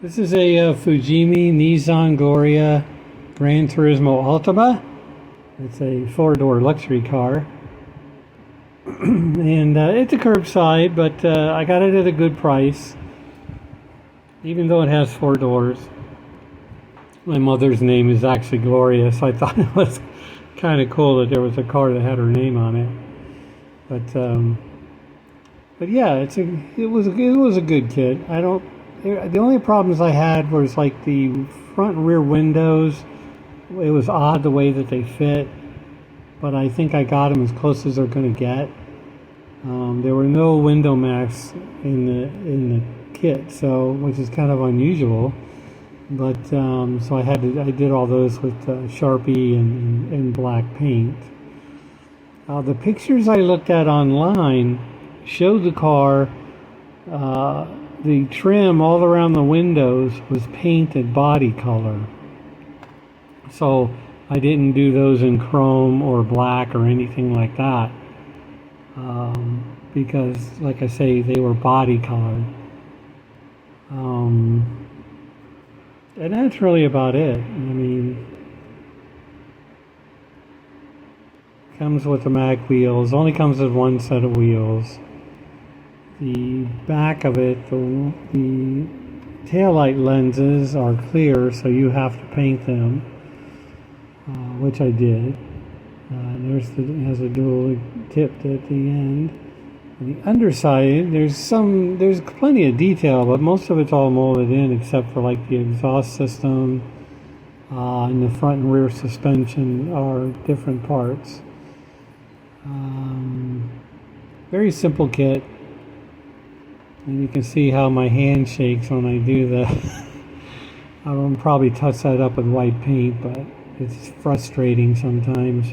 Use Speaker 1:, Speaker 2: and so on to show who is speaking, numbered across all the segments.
Speaker 1: This is a Fujimi Nissan Gloria Gran Turismo Ultima. It's a four-door luxury car. And it's a curbside, but I got it at a good price. Even though it has four doors. My mother's name is actually Gloria, so I thought it was kind of cool that there was a car that had her name on it. But yeah, it was a good kit. The only problems I had was like the front and rear windows. It was odd the way that they fit, but I think I got them as close as they're going to get. There were no window mats in the kit, so which is kind of unusual. But so I did all those with Sharpie and black paint. The pictures I looked at online showed the car. The trim all around the windows was painted body color. So I didn't do those in chrome or black or anything like that. Because, like I say, they were body colored. And that's really about it. I mean, comes with the mag wheels. Only comes with one set of wheels. The back of it, the taillight lenses are clear, so you have to paint them, which I did. It has a dual tip at the end. The underside, there's plenty of detail, but most of it's all molded in, except for like the exhaust system and the front and rear suspension are different parts. Very simple kit. And you can see how my hand shakes when I do that. I will probably touch that up with white paint, but it's frustrating sometimes.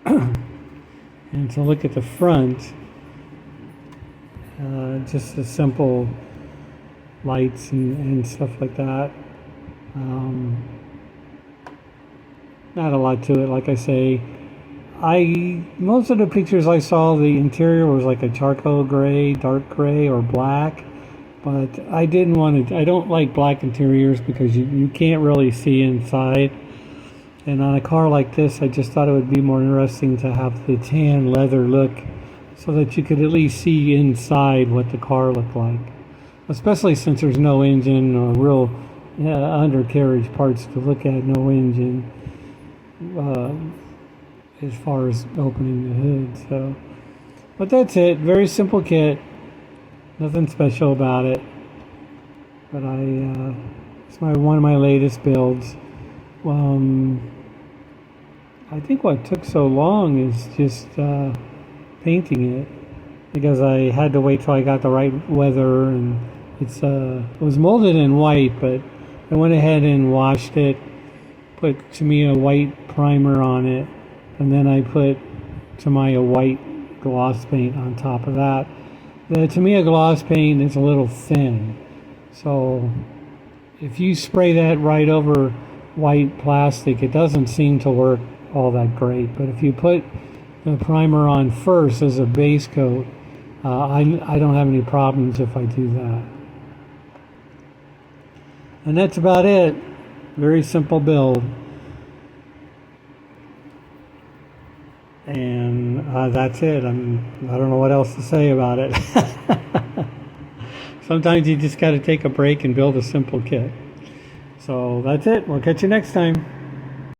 Speaker 1: And to look at the front, just the simple lights and stuff like that. Not a lot to it, like I say. Most of the pictures I saw, the interior was like a charcoal gray, dark gray, or black. But I don't like black interiors because you can't really see inside. And on a car like this, I just thought it would be more interesting to have the tan leather look so that you could at least see inside what the car looked like. Especially since there's no engine or real undercarriage parts to look at, no engine. As far as opening the hood, so. But that's it. Very simple kit. Nothing special about it. But it's one of my latest builds. I think what took so long is just painting it, because I had to wait till I got the right weather, and it was molded in white, but I went ahead and washed it, put Tamiya white primer on it, and then I put Tamiya white gloss paint on top of that. The Tamiya gloss paint is a little thin, so if you spray that right over white plastic, it doesn't seem to work all that great. But if you put the primer on first as a base coat, I don't have any problems if I do that. And that's about it. Very simple build. And that's it. I don't know what else to say about it. Sometimes you just got to take a break and build a simple kit. So that's it. We'll catch you next time.